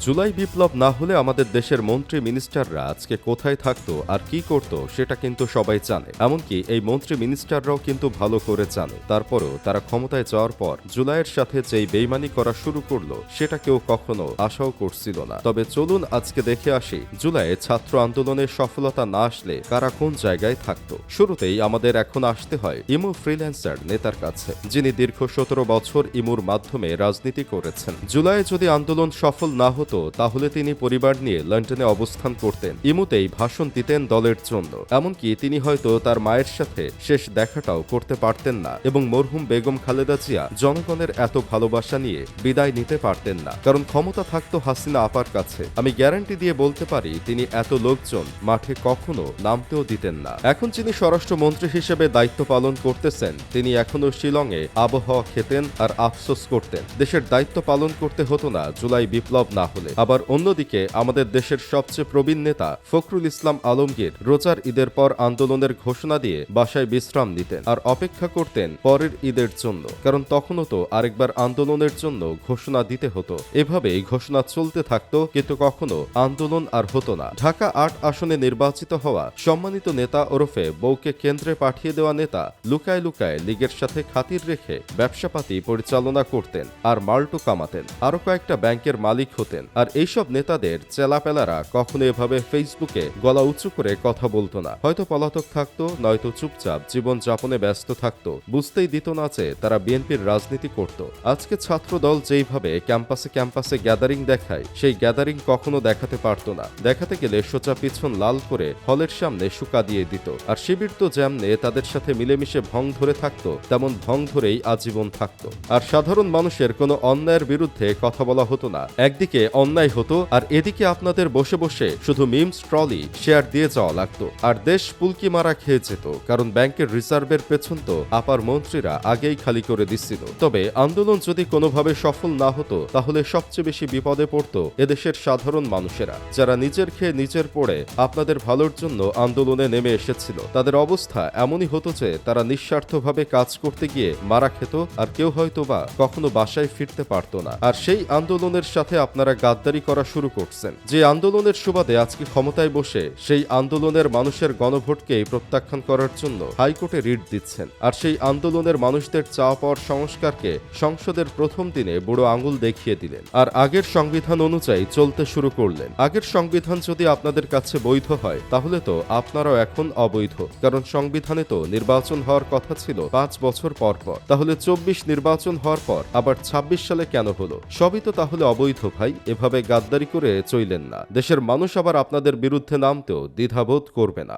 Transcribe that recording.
জুলাই বিপ্লব না হলে আমাদের দেশের মন্ত্রী মিনিস্টাররা আজকে কোথায় থাকতো আর কি করত সেটা কিন্তু সবাই জানে। এমনকি এই মন্ত্রী মিনিস্টাররাও কিন্তু ভালো করে জানে। তারপরও তারা ক্ষমতায় যাওয়ার পর জুলাইয়ের সাথে যেই বেইমানি করা শুরু করলো সেটা কেউ কখনো আশাও করছিল না। তবে চলুন আজকে দেখে আসি জুলাইয়ে ছাত্র আন্দোলনের সফলতা না আসলে কারা কোন জায়গায় থাকতো। শুরুতেই আমাদের এখন আসতে হয় ইমু ফ্রিল্যান্সার নেতার কাছে, যিনি দীর্ঘ 17 বছর ইমুর মাধ্যমে রাজনীতি করেছেন। জুলাইয়ে যদি আন্দোলন সফল না হতো তাহলে তিনি পরিবার নিয়ে লন্ডনে অবস্থান করতেন, ইমুতেই ভাষণ দিতেন দলের জন্য। এমনকি তিনি হয়তো তার মায়ের সাথে শেষ দেখাটাও করতে পারতেন না এবং মরহুম বেগম খালেদা জিয়া জনগণের এত ভালোবাসা নিয়ে বিদায় নিতে পারতেন না, কারণ ক্ষমতা থাকতো হাসিনা আপার কাছে। আমি গ্যারান্টি দিয়ে বলতে পারি তিনি এত লোকজন মাঠে কখনো নামতেও দিতেন না। এখন যিনি স্বরাষ্ট্রমন্ত্রী হিসেবে দায়িত্ব পালন করতেছেন তিনি এখনো শিলংয়ে আবহাওয়া খেতেন আর আফসোস করতেন দেশের দায়িত্ব পালন করতে হতো না জুলাই বিপ্লব না হলে। আবার অন্যদিকে আমাদের দেশের সবচেয়ে প্রবীণ নেতা ফখরুল ইসলাম আলমগীর রোজার ঈদের পর আন্দোলনের ঘোষণা দিয়ে বাসায় বিশ্রাম নিতেন আর অপেক্ষা করতেন পরের ঈদের জন্য, কারণ তখনও তো আরেকবার আন্দোলনের জন্য ঘোষণা দিতে হতো। এভাবেই ঘোষণা চলতে থাকতো, কিন্তু কখনো আন্দোলন আর হতো না। ঢাকা ৮ আসনে নির্বাচিত হওয়া সম্মানিত নেতা ওরফে বউকে কেন্দ্রে পাঠিয়ে দেওয়া নেতা লুকায় লুকায় লীগের সাথে খাতির রেখে ব্যবসাপাতি পরিচালনা করতেন আর মাল্টো কামাতেন। আরো কয়েকটা ব্যাংকের মালিক হতেন। আর এইসব নেতাদের চেলাপেলারা কখনো এভাবে ফেসবুকে গলা উঁচু করে কথা বলতো না। হয়তো পলাতক থাকতো, নয়তো চুপচাপ জীবন যাপনে ব্যস্ত থাকতো। বুঝতেই দিত না যে তারা বিএনপির রাজনীতি করত। আজকে ছাত্র দল যেইভাবে ক্যাম্পাসে ক্যাম্পাসে গ্যাদারিং দেখায়, সেই গ্যাদারিং কখনো দেখাতে পারতো না। দেখাতে গেলে সোজা পিছন লাল করে হলের সামনে শুকা দিয়ে দিত। আর শিবির তো যেমনে তাদের সাথে মিলেমিশে ভং ধরে থাকতো, তেমন ভং ধরেই আজীবন থাকতো। আর সাধারণ মানুষের কোনো অন্যায়ের বিরুদ্ধে কথা বলা হতো না। একদিকে অন্যায় হতো আর এদিকে আপনাদের বসে বসে শুধু মিমস ট্রলি শেয়ার দিয়ে যাওয়া লাগতো। আর দেশ পুলকি মারা খেয়ে যেত, কারণ ব্যাংকের রিজার্ভের পেছন তো আপার মন্ত্রীরা আগেই খালি করে দিচ্ছিল। তবে আন্দোলন যদি কোনোভাবে সফল না হতো তাহলে সবচেয়ে বেশি বিপদে পড়তো এদেশের সাধারণ মানুষেরা, যারা নিজের খেয়ে নিজের পড়ে আপনাদের ভালোর জন্য আন্দোলনে নেমে এসেছিল। তাদের অবস্থা এমনই হতো যে তারা নিঃস্বার্থভাবে কাজ করতে গিয়ে মারা খেত, আর কেউ হয়তো বা কখনো বাসায় ফিরতে পারত না। আর সেই আন্দোলনের সাথে আপনারা গাদ্দারি করা শুরু করছেন। যে আন্দোলনের সুবাদে আজকে ক্ষমতায় বসে সেই আন্দোলনের মানুষের গণভোটকে প্রত্যাখ্যান করার জন্য হাইকোর্টে রিট দিচ্ছেন। আর সেই আন্দোলনের মানুষদের চাওয়া পাওয়ার সংস্কারকে সংসদের প্রথম দিনে বুড়ো আঙুল দেখিয়ে দিলেন আর আগের সংবিধান অনুযায়ী চলতে শুরু করলেন। আগের সংবিধান যদি আপনাদের কাছে বৈধ হয় তাহলে তো আপনারাও এখন অবৈধ, কারণ সংবিধানে তো নির্বাচন হওয়ার কথা ছিল 5 বছর পর পর। তাহলে 24 নির্বাচন হওয়ার পর আবার 26 সালে কেন হলো? সবই তো তাহলে অবৈধ ভাই। এভাবে গাদ্দারি করে চইলেন না। দেশের মানুষ আবার আপনাদের বিরুদ্ধে নামতেও দ্বিধাবোধ করবে না।